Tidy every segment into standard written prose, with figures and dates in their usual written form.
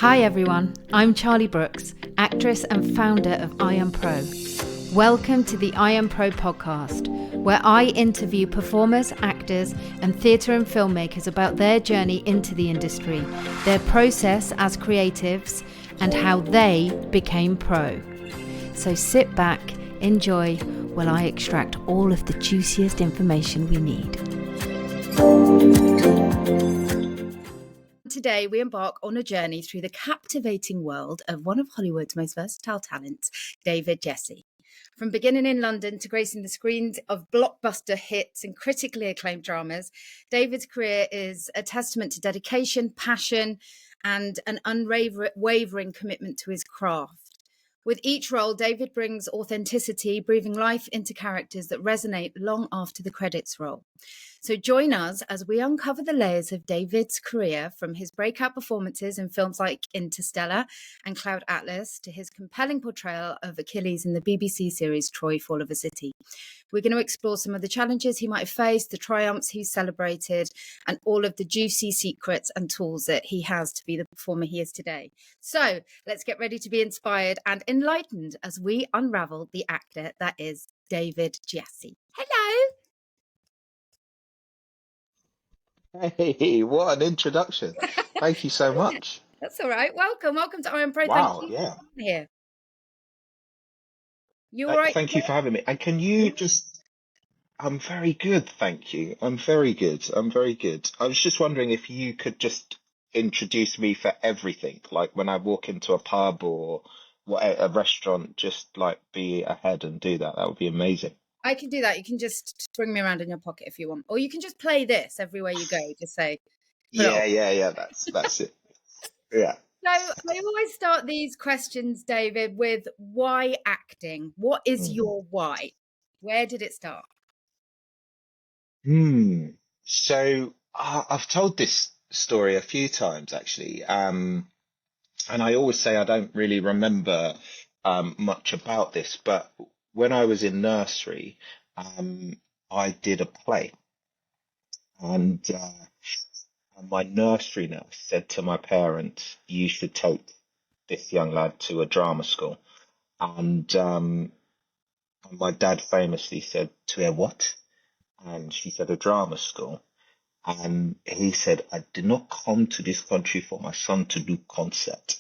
Hi everyone, I'm Charlie Brooks, actress and founder of IAMPRO. Welcome to the IAMPRO podcast, where I interview performers, actors and theatre and filmmakers about their journey into the industry, their process as creatives and how they became pro. So sit back, enjoy, while I extract all of the juiciest information we need. Today, we embark on a journey through the captivating world of one of Hollywood's most versatile talents, David Gyasi. From beginning in London to gracing the screens of blockbuster hits and critically acclaimed dramas, David's career is a testament to dedication, passion, and an unwavering commitment to his craft. With each role, David brings authenticity, breathing life into characters that resonate long after the credits roll. So join us as we uncover the layers of David's career, from his breakout performances in films like Interstellar and Cloud Atlas to his compelling portrayal of Achilles in the BBC series Troy: Fall of a City. We're going to explore some of the challenges he might have faced, the triumphs he's celebrated, and all of the juicy secrets and tools that he has to be the performer he is today. So let's get ready to be inspired and enlightened as we unravel the actor that is David Gyasi. Hello. Hey, what an introduction. Thank you so much. That's all right. Welcome to IAMPRO. Thank Wow, you yeah. for being here. You all right? Thank you for having me. And can you just, I'm very good, thank you. I'm very good. I'm very good. I was just wondering if you could just introduce me for everything, like when I walk into a pub or what, a restaurant, just like be ahead and do that. That would be amazing. I can do that. You can just bring me around in your pocket if you want. Or you can just play this everywhere you go. Just say, put it on. Yeah. That's it. Yeah. So I always start these questions, David, with why acting? What is Mhm. your why? Where did it start? So I've told this story a few times actually. And I always say I don't really remember much about this, but when I was in nursery, I did a play, and my nursery nurse said to my parents, "You should take this young lad to a drama school." And my dad famously said, "To a what?" And she said, "A drama school." And he said, "I did not come to this country for my son to do concert."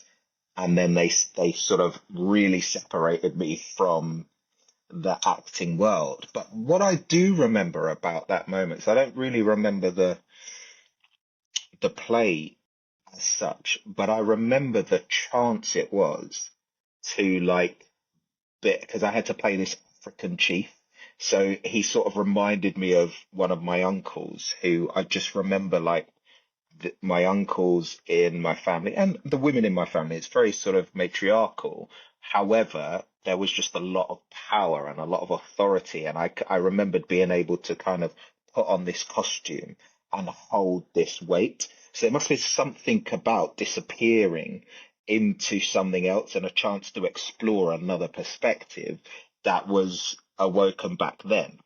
And then they sort of really separated me from the acting world. But what I do remember about that moment, so I don't really remember the play as such, but I remember the chance it was to like bit because I had to play this African chief. So he sort of reminded me of one of my uncles who I just remember like my uncles in my family and the women in my family, it's very sort of matriarchal. However, there was just a lot of power and a lot of authority. And I remembered being able to kind of put on this costume and hold this weight. So there must be something about disappearing into something else and a chance to explore another perspective that was awoken back then.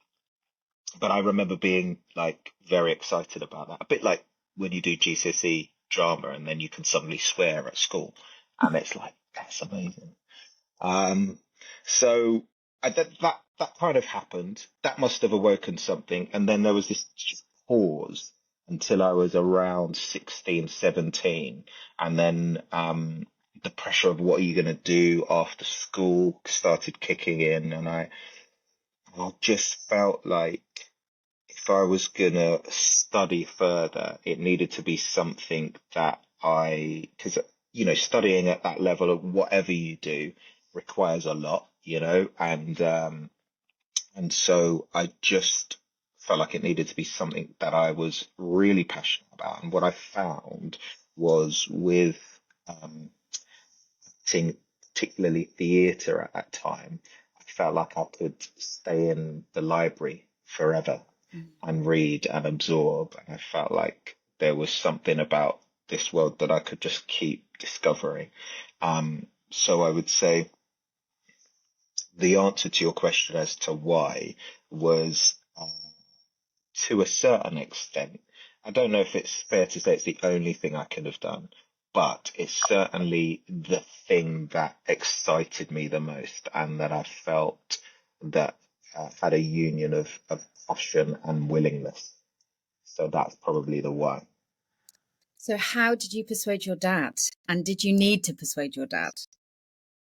But I remember being like very excited about that. A bit like when you do GCSE drama and then you can suddenly swear at school, and it's like that's amazing. Um, so that kind of happened. That must have awoken something, and then there was this just pause until I was around 16, 17, and then the pressure of what are you going to do after school started kicking in, and I just felt like if I was gonna study further, it needed to be something that because studying at that level of whatever you do requires a lot, and so I just felt like it needed to be something that I was really passionate about. And what I found was with um, acting, particularly theatre at that time, I felt like I could stay in the library forever and read and absorb. And I felt like there was something about this world that I could just keep discovering. So I would say the answer to your question as to why was to a certain extent. I don't know if it's fair to say it's the only thing I could have done, but it's certainly the thing that excited me the most, and that I felt that had a union of passion and willingness. So that's probably the one. So how did you persuade your dad? And did you need to persuade your dad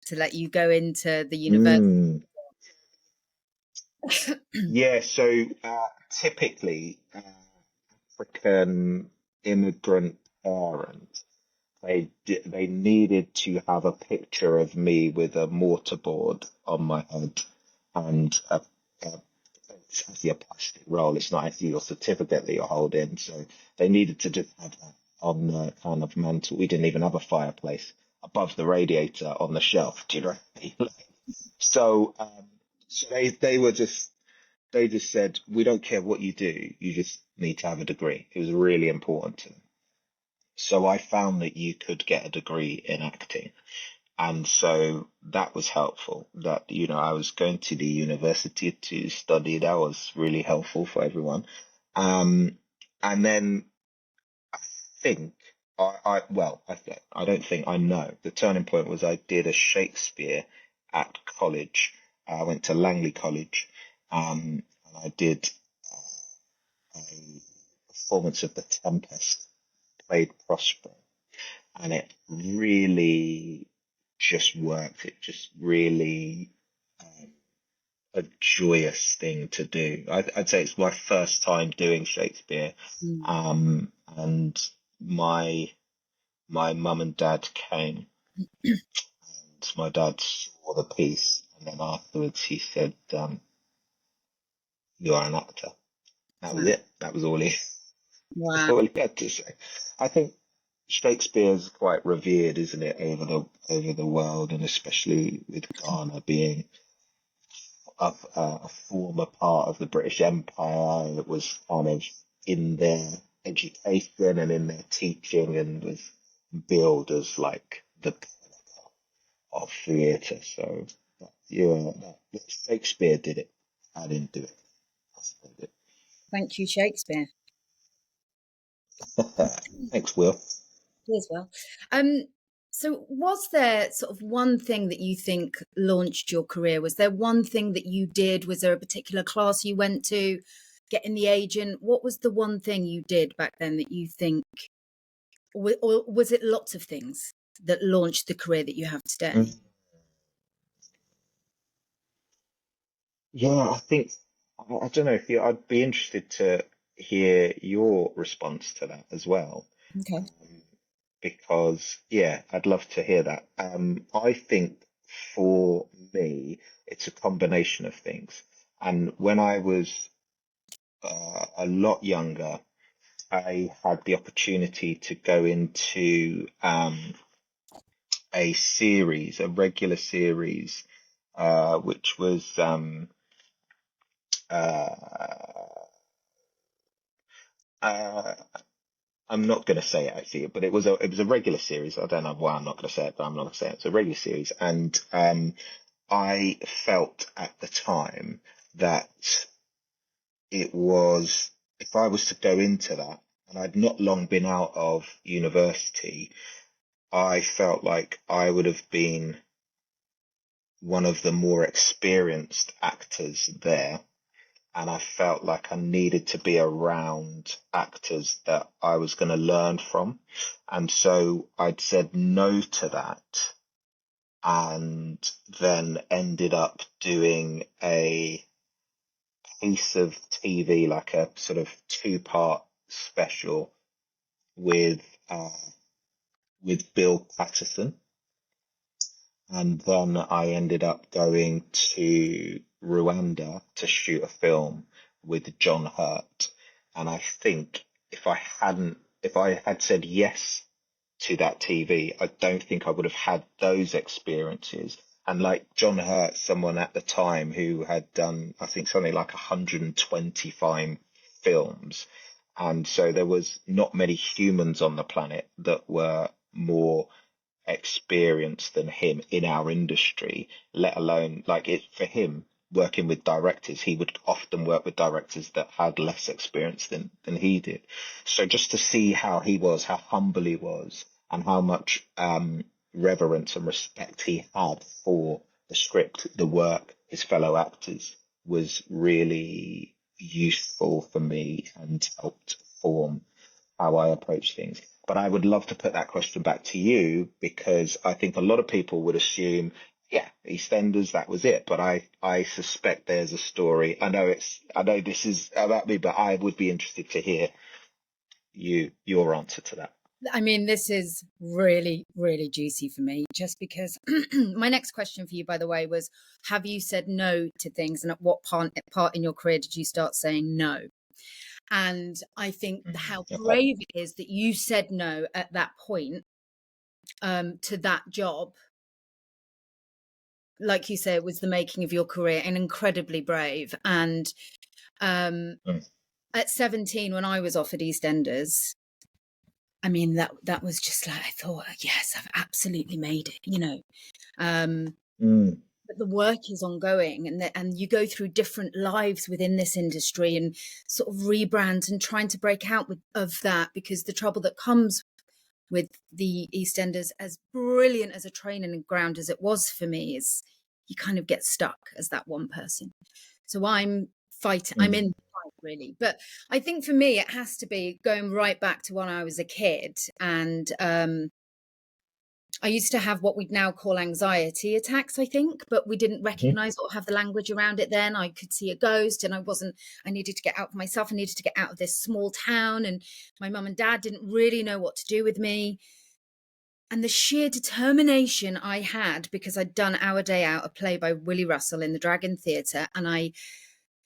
to let you go into the university? Mm. Yeah, so typically African immigrant parents, they needed to have a picture of me with a mortarboard on my head and it's actually a plastic roll. It's not actually your certificate that you're holding. So they needed to just have that on the kind of mantle. We didn't even have a fireplace above the radiator on the shelf. Do you know what I mean? So, so they just said, we don't care what you do. You just need to have a degree. It was really important to them. So I found that you could get a degree in acting. And so that was helpful that, I was going to the university to study. That was really helpful for everyone. And then I think I don't think I know. The turning point was I did a Shakespeare at college. I went to Langley College, and I did a performance of The Tempest, played Prospero, and it really just worked. It just really a joyous thing to do. I'd say it's my first time doing Shakespeare, Mm. and my mum and dad came, and my dad saw the piece, and then afterwards he said, "You are an actor." That was Wow. it. That was all he that's Wow. all he had to say. I think Shakespeare's quite revered, isn't it, over the world, and especially with Ghana being a former part of the British Empire. It was kind of in their education and in their teaching, and was billed as like the of theatre. So yeah, Shakespeare did it. I didn't do it. I did Thank you, Shakespeare. it. Thanks, Will. You as well. Um, so was there sort of one thing that you think launched your career? Was there one thing that you did? Was there a particular class you went to, getting the agent? What was the one thing you did back then that you think, or was it lots of things that launched the career that you have today? Mm. Yeah, I think I don't know if I'd be interested to hear your response to that as well. Okay. Um, because yeah, I'd love to hear that. I think for me, it's a combination of things. And when I was a lot younger, I had the opportunity to go into a regular series, which was uh, uh, I'm not going to say it actually, but it was a regular series. I don't know why I'm not going to say it, but I'm not going to say it. It's a regular series, and I felt at the time that it was if I was to go into that, and I'd not long been out of university, I felt like I would have been one of the more experienced actors there, and I felt like I needed to be around actors that I was going to learn from. And so I'd said no to that, and then ended up doing a piece of TV, like a sort of two-part special with uh, with Bill Patterson. And then I ended up going to Rwanda to shoot a film with John Hurt. And I think if I had said yes to that TV, I don't think I would have had those experiences. And like John Hurt, someone at the time who had done, I think, something like 125 films. And so there was not many humans on the planet that were more experience than him in our industry, let alone like it for him working with directors. He would often work with directors that had less experience than he did. So just to see how he was, how humble he was, and how much reverence and respect he had for the script, the work, his fellow actors, was really useful for me and helped form how I approach things. But I would love to put that question back to you, because I think a lot of people would assume, yeah, EastEnders, that was it. But I suspect there's a story. I know this is about me, but I would be interested to hear your answer to that. I mean, this is really, really juicy for me, just because my next question for you, by the way, was, have you said no to things? And at what part in your career did you start saying no? And I think how brave it is that you said no at that point to that job. Like you say, it was the making of your career, and incredibly brave. And at 17, when I was offered EastEnders, I mean, that was just like, I thought, yes, I've absolutely made it, you know. But the work is ongoing, and you go through different lives within this industry and sort of rebrands and trying to break out of that, because the trouble that comes with the EastEnders, as brilliant as a training ground as it was for me, is you kind of get stuck as that one person. So I'm fighting, I'm in the fight, really. But I think for me, it has to be going right back to when I was a kid. And I used to have what we'd now call anxiety attacks, I think, but we didn't recognize or have the language around it then. I could see a ghost, and I needed to get out for myself. I needed to get out of this small town, and my mum and dad didn't really know what to do with me. And the sheer determination I had, because I'd done Our Day Out, a play by Willie Russell in the Dragon Theatre, and I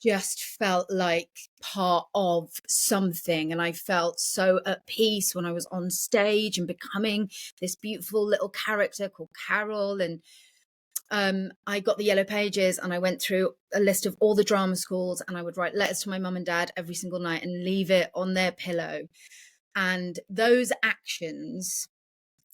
just felt like part of something. And I felt so at peace when I was on stage and becoming this beautiful little character called Carol. And I got the Yellow Pages, and I went through a list of all the drama schools, and I would write letters to my mum and dad every single night and leave it on their pillow. And those actions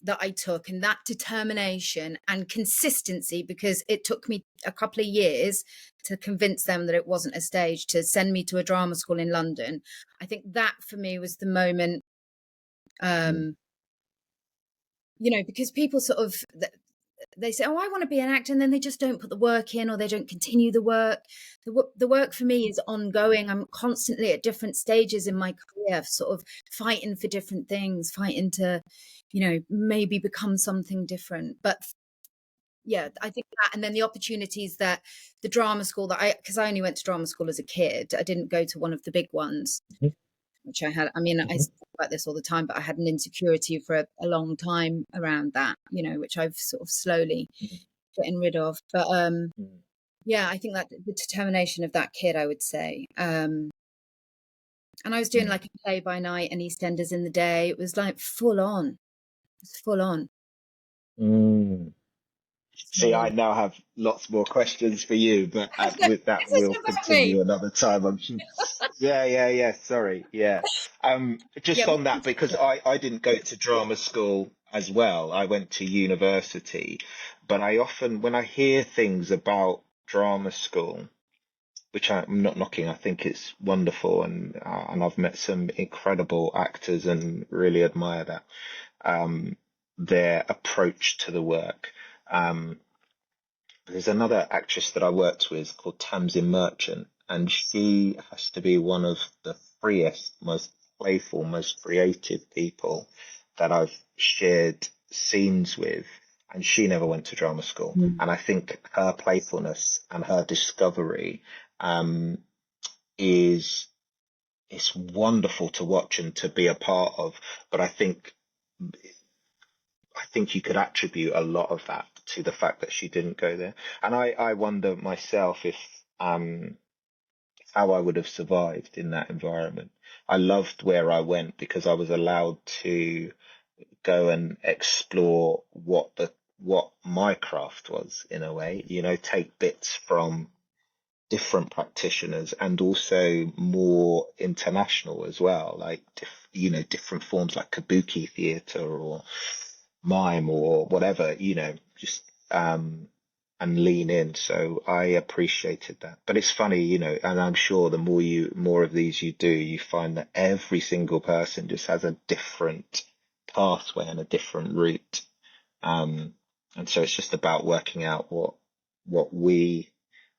that I took, and that determination and consistency, because it took me a couple of years to convince them that it wasn't a stage, to send me to a drama school in London. I think that for me was the moment, you know, because people sort of, they say, oh, I want to be an actor, and then they just don't put the work in, or they don't continue the work. The work for me is ongoing. I'm constantly at different stages in my career, sort of fighting for different things, fighting to, you know, maybe become something different. But yeah, I think that, and then the opportunities that the drama school because I only went to drama school as a kid. I didn't go to one of the big ones, which I had. I mean, I talk about this all the time, but I had an insecurity for a long time around that, you know, which I've sort of slowly getting rid of. But yeah, I think that the determination of that kid, I would say. And I was doing like a play by night and EastEnders in the day. It was like full on. It was full on. See, I now have lots more questions for you, but with that, we'll continue another time. I'm sure. Yeah. Sorry. Yeah. Just on that, because I didn't go to drama school as well. I went to university, but I often, when I hear things about drama school, which I'm not knocking, I think it's wonderful, and I've met some incredible actors and really admire that, their approach to the work. There's another actress that I worked with called Tamsin Merchant, and she has to be one of the freest, most playful, most creative people that I've shared scenes with. And she never went to drama school. And I think her playfulness and her discovery is it's wonderful to watch and to be a part of. But I think you could attribute a lot of that to the fact that she didn't go there. And I wonder myself if how I would have survived in that environment. I loved where I went because I was allowed to go and explore what my craft was, in a way, you know, take bits from different practitioners and also more international as well, like different forms like kabuki theater or mime or whatever, you know, just and lean in. So I appreciated that. But it's funny, you know, and I'm sure the more of these you do, you find that every single person just has a different pathway and a different route. Um, and so it's just about working out what we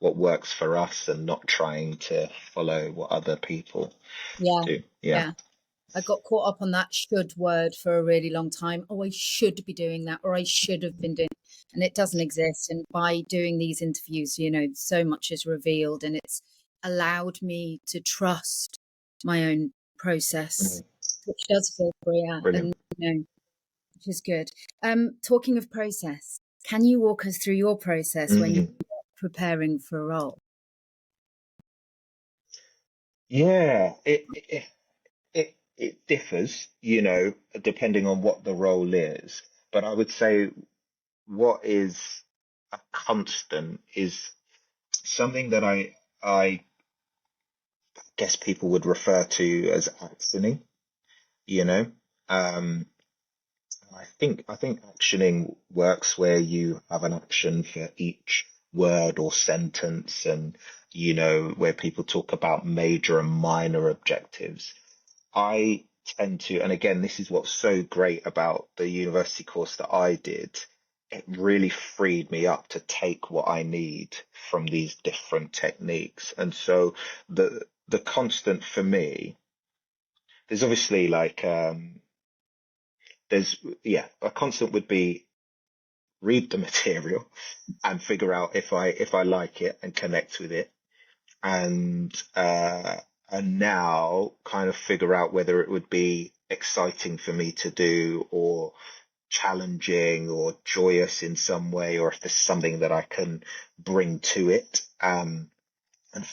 what works for us and not trying to follow what other people Yeah, do. Yeah. yeah. I got caught up on that should word for a really long time. Oh, I should be doing that, or I should have been doing, and it doesn't exist. And by doing these interviews, so much is revealed, and it's allowed me to trust my own process, Mm, which does feel freer, brilliant. and which is good. Talking of process, can you walk us through your process when you're Mm. preparing for a role? Yeah, it differs, depending on what the role is. But I would say what is a constant is something that I guess people would refer to as actioning, you know. Um, I think actioning works where you have an action for each word or sentence, and where people talk about major and minor objectives. I tend to, and again, this is what's so great about the university course that I did. It really freed me up to take what I need from these different techniques. And so the constant for me, there's obviously like there's yeah, a constant would be read the material and figure out if I like it and connect with it, and now kind of figure out whether it would be exciting for me to do, or challenging or joyous in some way, or if there's something that I can bring to it. And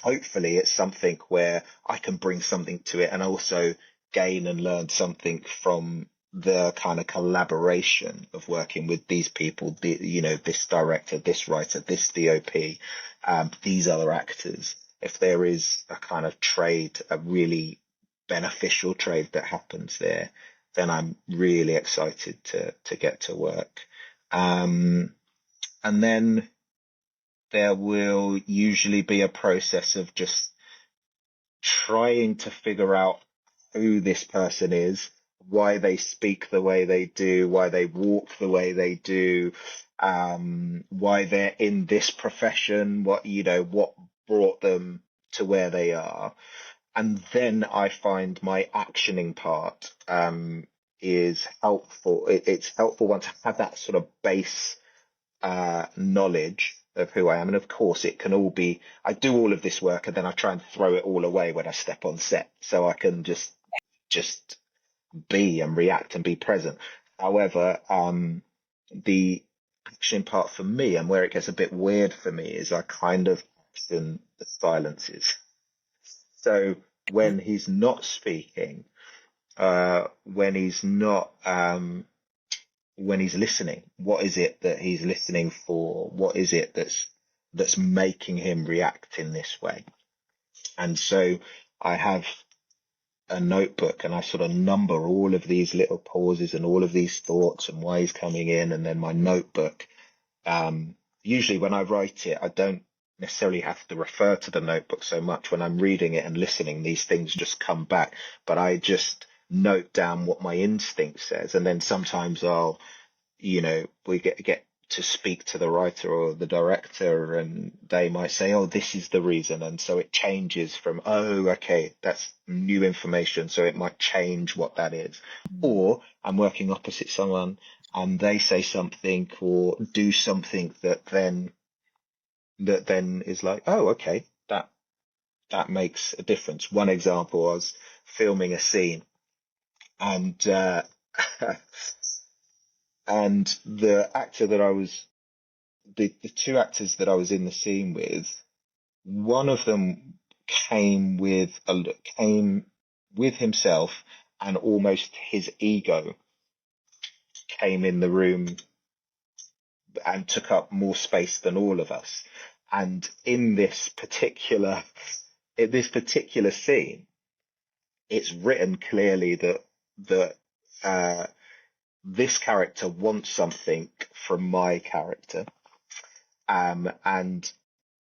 hopefully it's something where I can bring something to it and also gain and learn something from the kind of collaboration of working with these people, this director, this writer, this DOP, these other actors. If there is a kind of trade, a really beneficial trade that happens there, then I'm really excited to get to work. And then there will usually be a process of just trying to figure out who this person is, why they speak the way they do, why they walk the way they do, why they're in this profession, what brought them to where they are. And then I find my actioning part is helpful. It's helpful once I have that sort of base knowledge of who I am. And of course, it can all be, I do all of this work and then I try and throw it all away when I step on set, so I can just be and react and be present. However, the action part for me, and where it gets a bit weird for me, is I kind of action the silences. So when he's not speaking, when he's not when he's listening, what is it that he's listening for? What is it that's making him react in this way? And so I have a notebook and I sort of number all of these little pauses and all of these thoughts and why he's coming in. And then my notebook, usually when I write it, I don't necessarily have to refer to the notebook so much. When I'm reading it and listening, these things just come back, but I just note down what my instinct says. And then sometimes we get to speak to the writer or the director, and they might say, oh, this is the reason. And so it changes from, oh, okay, that's new information, so it might change what that is. Or I'm working opposite someone and they say something or do something that then is like, oh, okay, that makes a difference. One example, I was filming a scene, and and the two actors that I was in the scene with, one of them came with himself, and almost his ego came in the room and took up more space than all of us. And in this particular scene, it's written clearly that uh, this character wants something from my character, and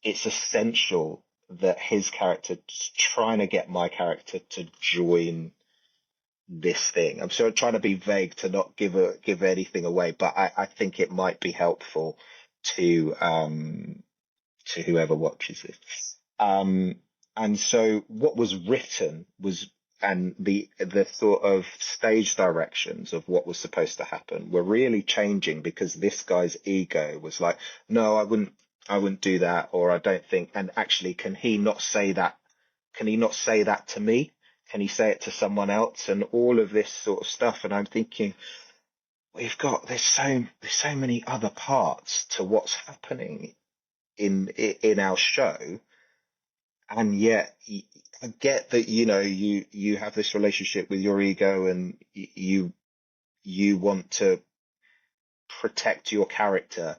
it's essential that his character's trying to get my character to this thing. I'm sort of trying to be vague to not give anything away, but I think it might be helpful to whoever watches this. And so what was written was, and the sort of stage directions of what was supposed to happen were really changing because this guy's ego was like, no, I wouldn't do that, or I don't think, and actually, can he not say that? Can he not say that to me? Can he say it to someone else? And all of this sort of stuff. And I'm thinking, there's so many other parts to what's happening in our show, and yet I get that you have this relationship with your ego, and you want to protect your character,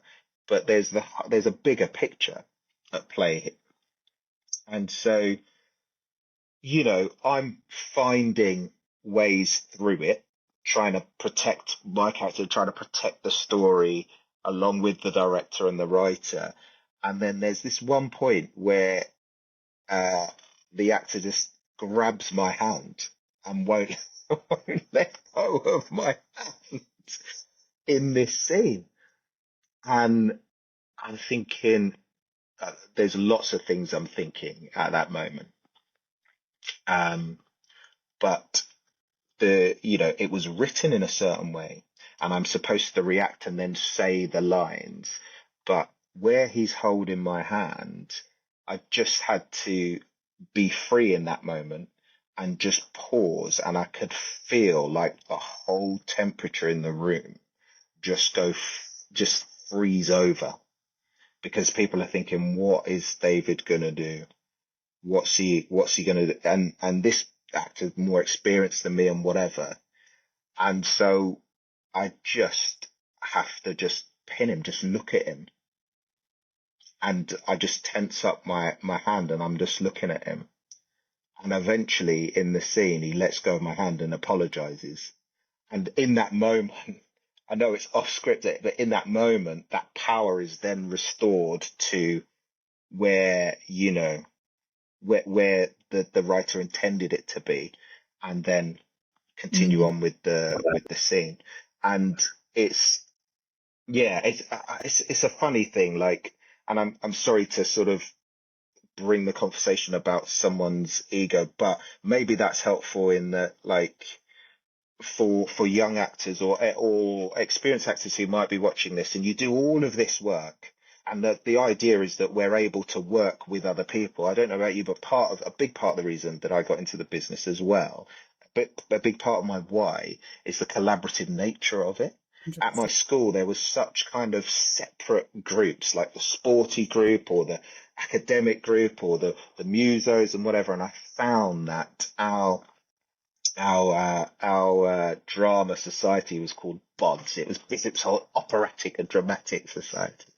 but there's a bigger picture at play, and so I'm finding ways through it, trying to protect my character, trying to protect the story along with the director and the writer. And then there's this one point where uh, the actor just grabs my hand and won't, won't let go of my hand in this scene. And I'm thinking, there's lots of things I'm thinking at that moment. But it was written in a certain way, and I'm supposed to react and then say the lines. But where he's holding my hand, I just had to be free in that moment and just pause, and I could feel like the whole temperature in the room just freeze over, because people are thinking, what is David gonna do? What's he gonna do? And this actor's more experienced than me and whatever. And so I just have to just pin him, just look at him. And I just tense up my hand and I'm just looking at him. And eventually in the scene, he lets go of my hand and apologizes. And in that moment, I know it's off script, but in that moment, that power is then restored to where, where the writer intended it to be, and then continue on with the scene. And it's it's a funny thing, like, and I'm sorry to sort of bring the conversation about someone's ego, but maybe that's helpful in that, like, for young actors or experienced actors who might be watching this, and you do all of this work, and the idea is that we're able to work with other people. I don't know about you, but a big part of the reason that I got into the business as well, but a big part of my why is the collaborative nature of it. At my 100%. school, there was such kind of separate groups, like the sporty group or the academic group or the musos and whatever. And I found that our drama society was called BODS. It was whole operatic and dramatic society.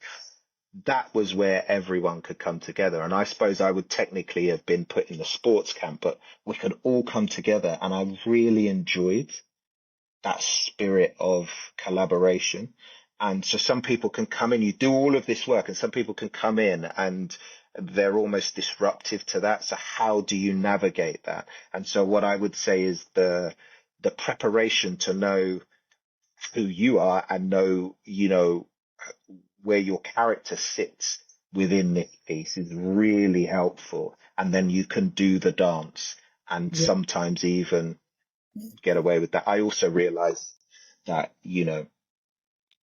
That was where everyone could come together. And I suppose I would technically have been put in the sports camp, but we could all come together. And I really enjoyed that spirit of collaboration. And so some people can come in, you do all of this work, and some people can come in and they're almost disruptive to that. So how do you navigate that? And so what I would say is the preparation to know who you are and know, where your character sits within this piece is really helpful. And then you can do the dance and Yeah. sometimes even get away with that. I also realized that,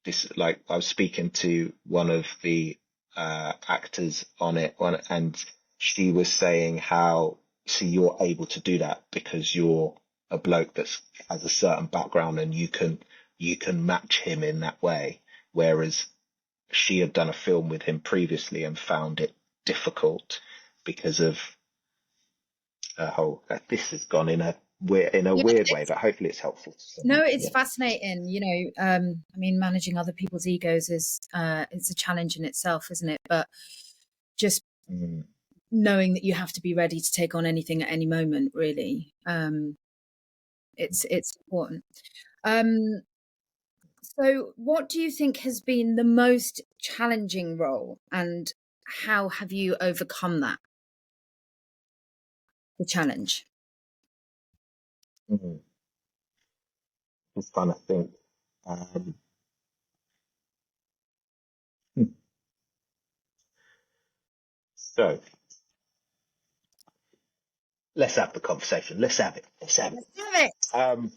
this, like, I was speaking to one of the actors on it, and she was saying how, see, you're able to do that because you're a bloke that has a certain background and you can match him in that way. Whereas she had done a film with him previously and found it difficult because of a whole, this has gone in a Yeah, weird way, but hopefully it's helpful to no, someone. it's Yeah. fascinating. I mean, managing other people's egos is it's a challenge in itself, isn't it? But just Mm. knowing that you have to be ready to take on anything at any moment, really, it's important. Um, so, what do you think has been the most challenging role, and how have you overcome the challenge? Mm. Just trying to think. Um, so let's have the conversation. Let's have it. Let's have it. Let's have it. Um,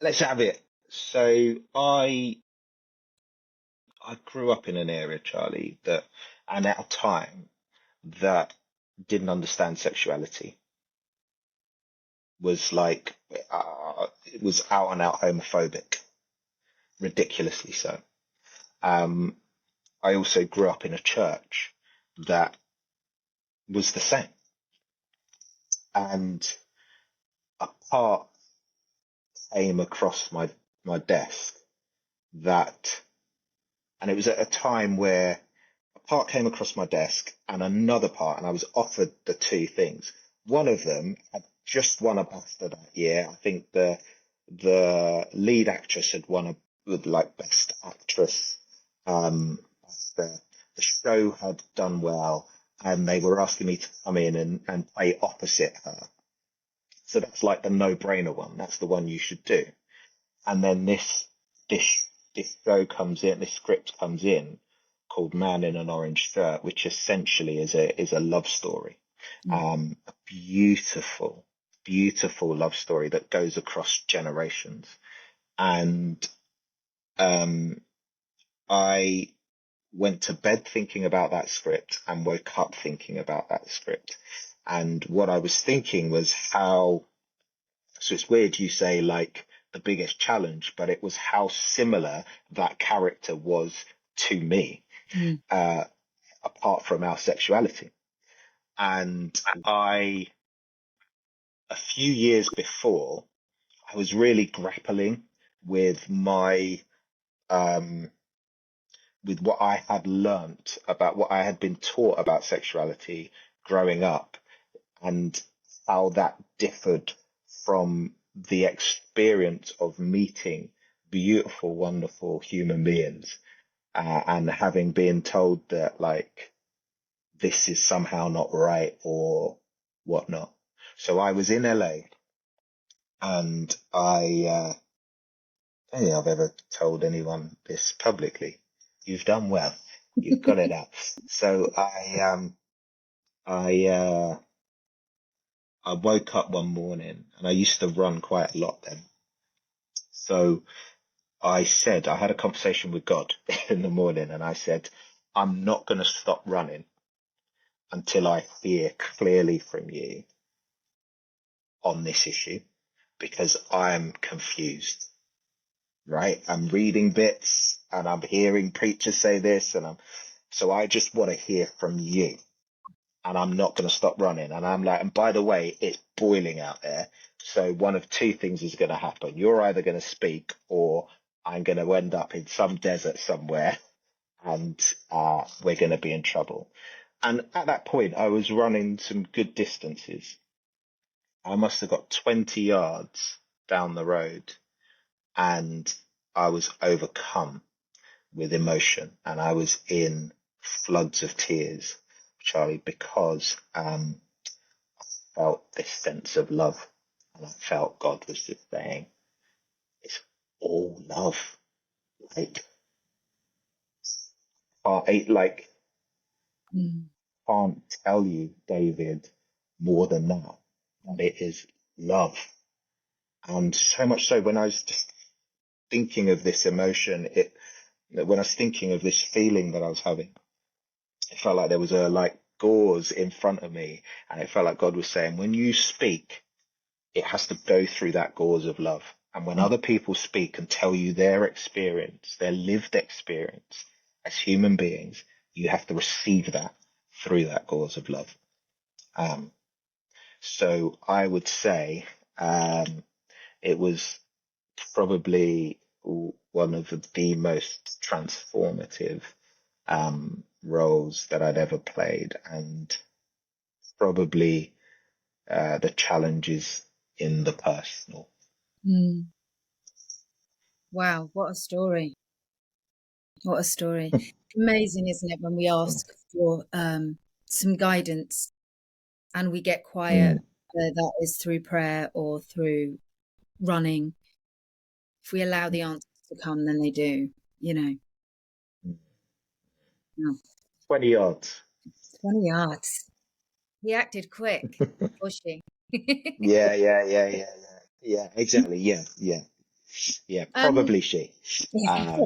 let's have it. So I grew up in an area, Charlie, that and at a time that didn't understand sexuality. Was like it was out and out homophobic, ridiculously so. Um, I also grew up in a church that was the same, and a part came across my desk that, and it was at a time where a part came across my desk and another part, and I was offered the two things. One of them had just won a BAFTA that year. I think the lead actress had won a with like best actress. Um, the the show had done well, and they were asking me to come in and play opposite her. So that's like the no-brainer one. That's the one you should do. And then this this show comes in, this script comes in called Man in an Orange Shirt, which essentially is a love story. A beautiful, beautiful love story that goes across generations. And um, I went to bed thinking about that script and woke up thinking about that script. And what I was thinking was how, so it's weird you say like the biggest challenge, but it was how similar that character was to me, Mm. apart from our sexuality. And a few years before, I was really grappling with um, with what I had learnt about what I had been taught about sexuality growing up and how that differed from the experience of meeting beautiful, wonderful human beings, and having been told that like this is somehow not right or whatnot. So I was in LA and I don't think I've ever told anyone this publicly. You've done well. You've got it out. So I I woke up one morning and I used to run quite a lot then. So I had a conversation with God in the morning and I said, I'm not going to stop running until I hear clearly from you on this issue because I'm confused, right? I'm reading bits and I'm hearing preachers say this so I just want to hear from you and I'm not going to stop running. And I'm like, and by the way, it's boiling out there. So one of two things is going to happen. You're either going to speak or I'm going to end up in some desert somewhere and we're going to be in trouble. And at that point, I was running some good distances. I must have got 20 yards down the road and I was overcome with emotion and I was in floods of tears, Charlie, because felt this sense of love, and I felt God was just saying, "It's all love." Like, like Mm. can't tell you, David, more than that. That it is love, and so much so when I was just thinking of this emotion, when I was thinking of this feeling that I was having, it felt like there was a like gauze in front of me, and it felt like God was saying, when you speak, it has to go through that gauze of love. And when other people speak and tell you their experience, their lived experience as human beings, you have to receive that through that gauze of love. Um, so I would say it was probably one of the most transformative roles that I'd ever played, and probably the challenges in the personal. Mm. Wow, what a story. What a story. Amazing, isn't it, when we ask for some guidance and we get quiet, Mm, whether that is through prayer or through running. If we allow the answers to come, then they do, you know. Yeah. 20 yards. 20 yards. He acted quick, or she. Yeah, exactly. Yeah, um, probably she. But yeah.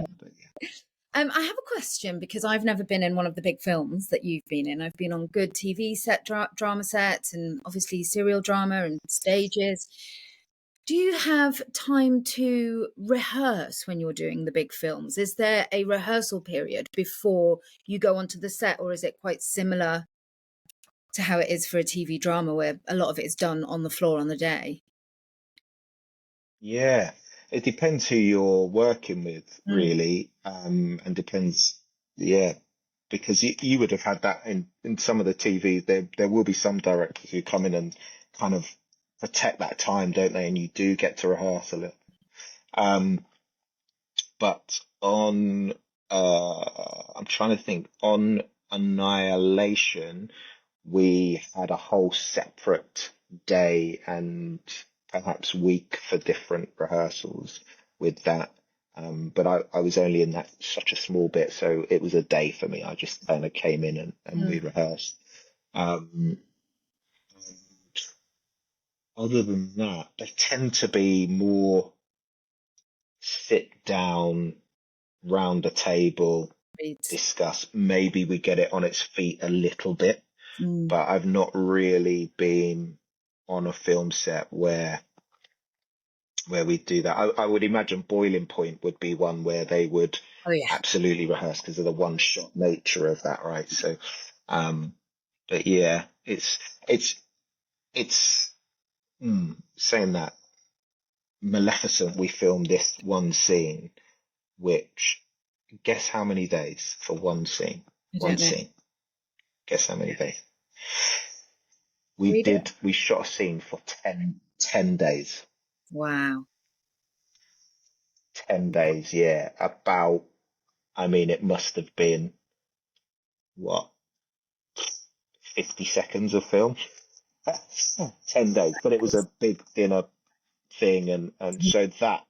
I have a question because I've never been in one of the big films that you've been in. I've been on good TV set, drama sets, and obviously serial drama and stages. Do you have time to rehearse when you're doing the big films? Is there a rehearsal period before you go onto the set, or is it quite similar to how it is for a TV drama where a lot of it is done on the floor on the day? Yeah, it depends who you're working with, Mm. really, and depends, yeah, because you would have had that in some of the TV. There will be some directors who come in and kind of protect that time, don't they? And you do get to rehearse a little. Um, but I'm trying to think, on Annihilation, we had a whole separate day and perhaps week for different rehearsals with that. But I was only in that such a small bit, so it was a day for me. I just kind of came in and we Mm. rehearsed. Um, Other than that, they tend to be more sit down round a table, Great. discuss. Maybe we get it on its feet a little bit, Mm. but I've not really been on a film set where we do that. I would imagine Boiling Point would be one where they would Oh, yeah. absolutely rehearse because of the one shot nature of that, right? So, but yeah, it's saying that Maleficent, we filmed this one scene, which guess how many days for one scene? I One don't know. scene. Guess how many days? Read it. We shot a scene for 10 days. Wow. 10 days, yeah. I mean, it must have been, what, 50 seconds of film? 10 days. But it was a big dinner thing. And so that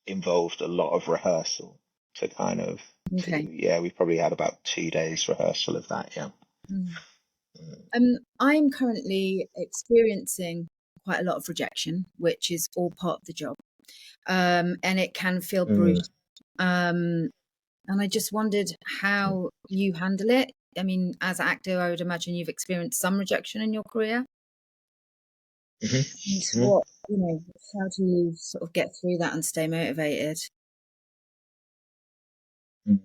involved a lot of rehearsal to kind of, Okay. yeah, we probably had about 2 days rehearsal of that, yeah. Mm. I'm currently experiencing quite a lot of rejection, which is all part of the job. And it can feel brutal. Mm. Um, and I just wondered how you handle it. I mean, as an actor, I would imagine you've experienced some rejection in your career. And Mm-hmm. what, how do you sort of get through that and stay motivated? Mm.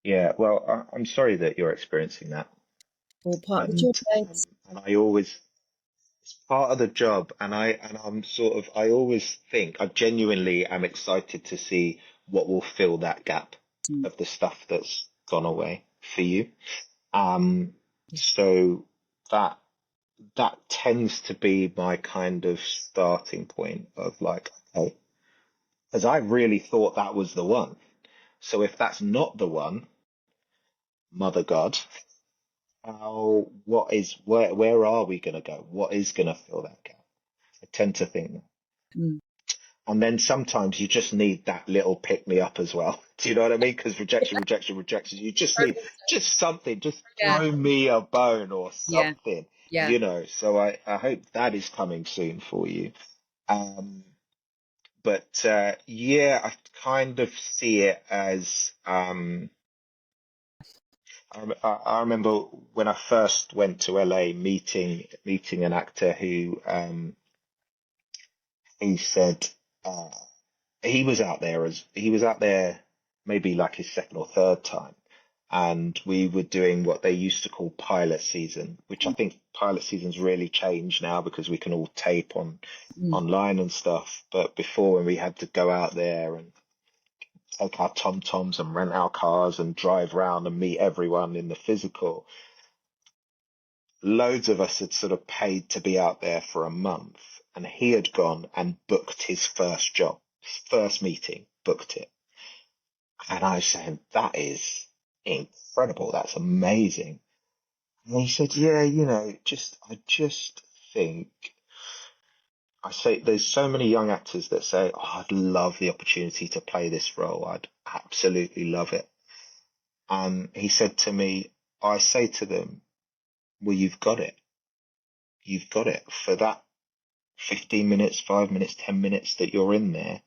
Yeah, well, I'm sorry that you're experiencing that. All part of the job, And babes. and I always it's part of the job, and I'm sort of I always think I genuinely am excited to see what will fill that gap Mm. of the stuff that's gone away for you. Um, Yeah. so that that tends to be my kind of starting point of like, okay, because I really thought that was the one. So if that's not the one, Mother God, where are we going to go? What is going to fill that gap? I tend to think that. Mm. And then sometimes you just need that little pick me up as well. Do you know what I mean? Because rejection. You just need just something, just Yeah. throw me a bone or Yeah. something, Yeah. you know. So I hope that is coming soon for you. Um, but yeah, I kind of see it as I remember when I first went to LA meeting an actor who he said uh, he was out there maybe like his second or third time, and we were doing what they used to call pilot season, which I think pilot season's really changed now because we can all tape Mm. online and stuff. But before, when we had to go out there and take our tom toms and rent our cars and drive around and meet everyone in the physical, loads of us had sort of paid to be out there for a month, and he had gone and booked his first job, his first meeting, booked it. And I was saying, that is incredible. That's amazing. And he said, yeah, I just think I say there's so many young actors that say, "Oh, I'd love the opportunity to play this role. I'd absolutely love it." And he said to me, I say to them, "Well, you've got it. You've got it for that 15 minutes, 5 minutes, 10 minutes that you're in there.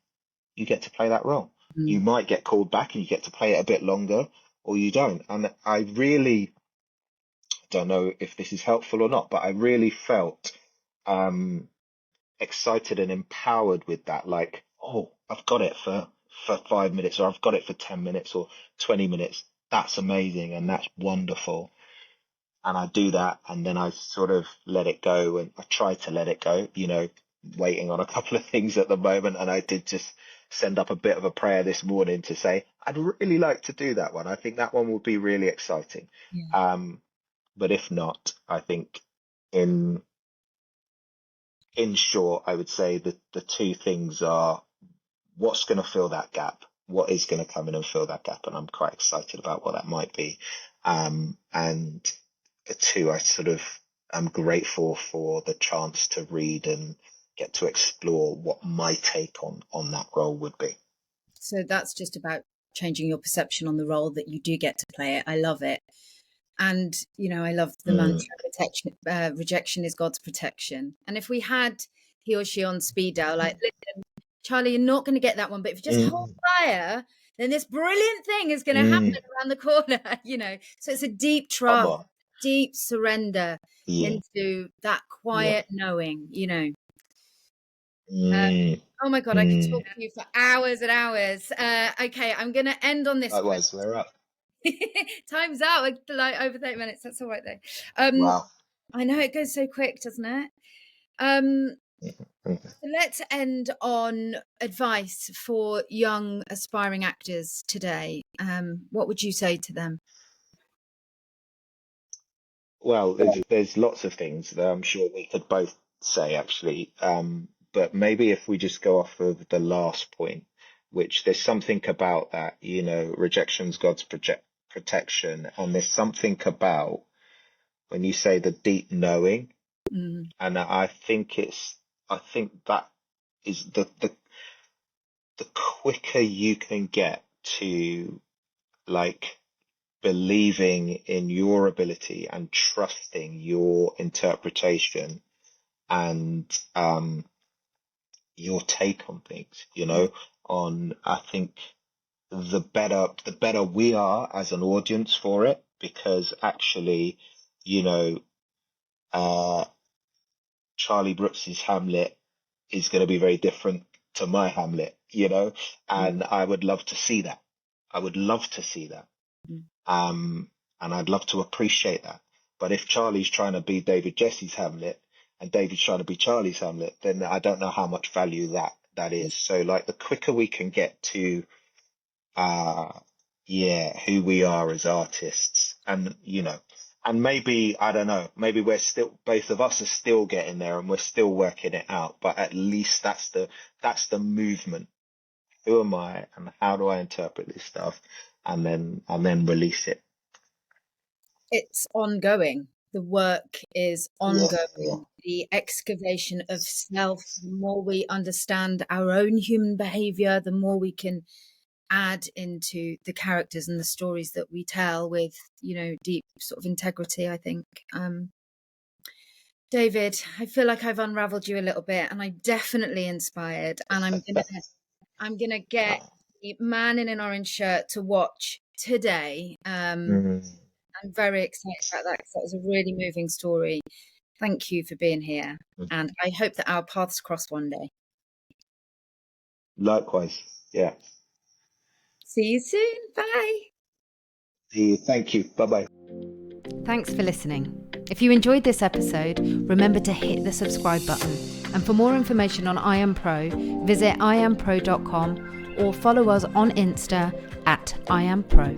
You get to play that role. You Mm. might get called back and you get to play it a bit longer, or you don't." And I really don't know if this is helpful or not, but I really felt um, excited and empowered with that. Like, oh, I've got it for 5 minutes, or I've got it for 10 minutes or 20 minutes. That's amazing and that's wonderful. And I do that, and then I sort of let it go, and I try to let it go, waiting on a couple of things at the moment. And I did just send up a bit of a prayer this morning to say, I'd really like to do that one. I think that one would be really exciting. Yeah. But if not, I think in in short, I would say that the two things are what's going to fill that gap, what is going to come in and fill that gap, and I'm quite excited about what that might be. And two, I sort of am grateful for the chance to read and get to explore what my take on that role would be. So that's just about changing your perception on the role that you do get to play it. I love it. And, I love the Mm, mantra, rejection is God's protection. And if we had he or she on speed dial, like, listen, Charlie, you're not going to get that one, but if you just hold mm, fire, then this brilliant thing is going to happen mm. around the corner, So it's a deep Come trust, on. deep surrender Yeah. into that Yeah. quiet knowing. Uh, Mm, oh my God, I could mm. talk to you for hours and hours. Okay, I'm going to end on this quote. Likewise, we're up. Time's out. Like over 30 minutes. That's all right though. Um, Wow. I know it goes so quick, doesn't it? Um, Mhm. so let's end on advice for young aspiring actors today. What would you say to them? Well, there's lots of things that I'm sure we could both say actually. But maybe if we just go off of the last point, which there's something about that, rejection's God's protection, and there's something about when you say the deep knowing, Mm, and I think that is the quicker you can get to like believing in your ability and trusting your interpretation and your take on things, on I think the better we are as an audience for it, because actually, you know, uh Charlie Brooks's Hamlet is going to be very different to my Hamlet, mm, and I would love to see that. I would love to see that. mm. Um, and I'd love to appreciate that. But if Charlie's trying to be David Gyasi's Hamlet and David's trying to be Charlie's Hamlet, then I don't know how much value that Yeah. is. So like the quicker we can get to uh yeah, who we are as artists, and and maybe I don't know, maybe both of us are still getting there and we're still working it out, but at least that's the movement. Who am I and how do I interpret this stuff, and then release it. It's ongoing. The work is Yeah, yeah. ongoing. The excavation of self, the more we understand our own human behavior, the more we can add into the characters and the stories that we tell with, deep sort of integrity, I think. David, I feel like I've unraveled you a little bit and I'm definitely inspired. And I'm gonna get the man in an orange shirt to watch today. Mm. I'm very excited about that because that was a really moving story. Thank you for being here. And I hope that our paths cross one day. Likewise. Yeah. See you soon. Bye. See you. Thank you. Bye bye. Thanks for listening. If you enjoyed this episode, remember to hit the subscribe button. And for more information on IAMPRO, visit iampro.com or follow us on Insta @IAMPRO.